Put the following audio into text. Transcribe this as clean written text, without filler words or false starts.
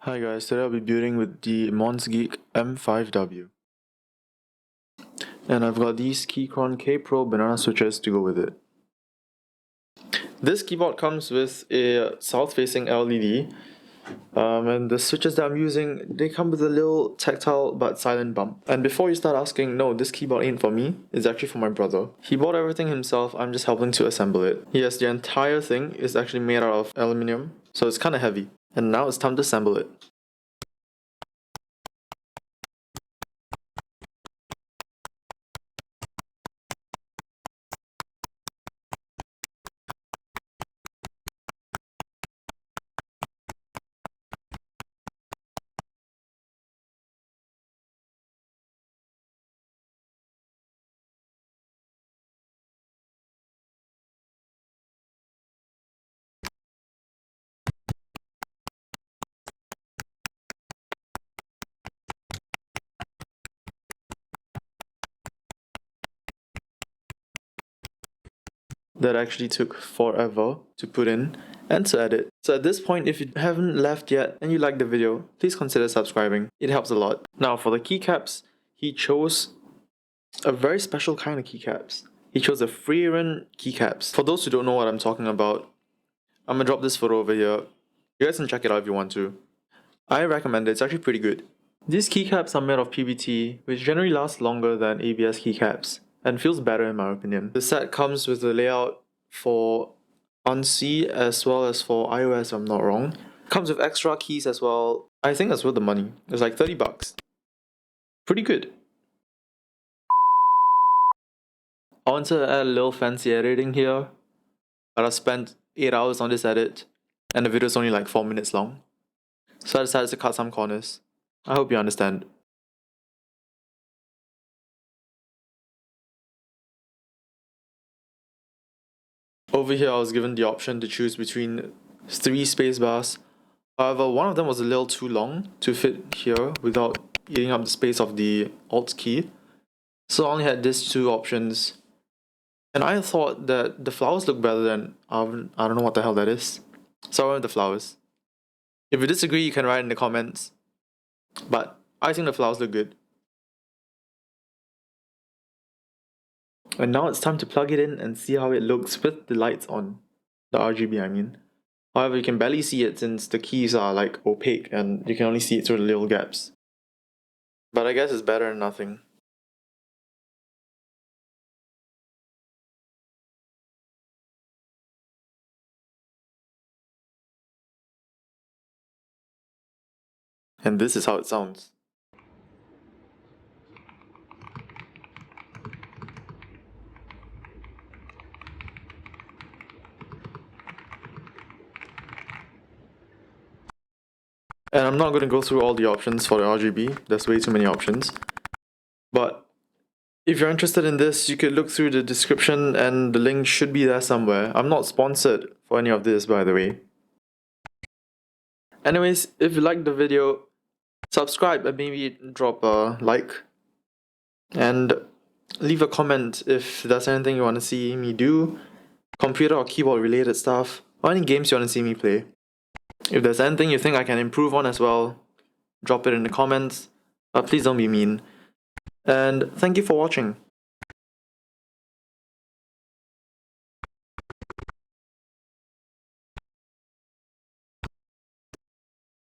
Hi guys, today I'll be building with the Monsgeek M5W. And I've got these Keychron K Pro banana switches to go with it. This keyboard comes with a south-facing LED, and the switches that I'm using, they come with a little tactile but silent bump. And before you start asking, no, this keyboard ain't for me, it's actually for my brother. He bought everything himself, I'm just helping to assemble it. Yes, the entire thing is actually made out of aluminium, so it's kinda heavy. And now it's time to assemble it. That actually took forever to put in and to edit. So at this point, if you haven't left yet and you like the video, please consider subscribing. It helps a lot. Now for the keycaps, he chose a very special kind of keycaps. He chose the Freeran keycaps. For those who don't know what I'm talking about, I'm gonna drop this photo over here. You guys can check it out if you want to. I recommend it, it's actually pretty good. These keycaps are made of PBT, which generally lasts longer than ABS keycaps and feels better in my opinion. The set comes with the layout for UNC as well as for iOS if I'm not wrong. Comes with extra keys as well. I think that's worth the money. It's like 30 bucks. Pretty good. I want to add a little fancy editing here, but I spent 8 hours on this edit and the video is only like 4 minutes long. So I decided to cut some corners. I hope you understand. Over here I was given the option to choose between 3 spacebars. However, one of them was a little too long to fit here without eating up the space of the Alt key. So I only had these 2 options. And I thought that the flowers look better than, I don't know what the hell that is. So I went with the flowers. If you disagree, you can write in the comments. But I think the flowers look good. And now it's time to plug it in and see how it looks with the lights on. The RGB I mean. However, you can barely see it since the keys are like opaque and you can only see it through the little gaps. But I guess it's better than nothing. And this is how it sounds. And I'm not going to go through all the options for the RGB, there's way too many options. But if you're interested in this, you could look through the description and the link should be there somewhere. I'm not sponsored for any of this, by the way. Anyways, if you liked the video, subscribe and maybe drop a like. And leave a comment if there's anything you want to see me do, computer or keyboard related stuff, or any games you want to see me play. If there's anything you think I can improve on as well, drop it in the comments, but please don't be mean. And thank you for watching.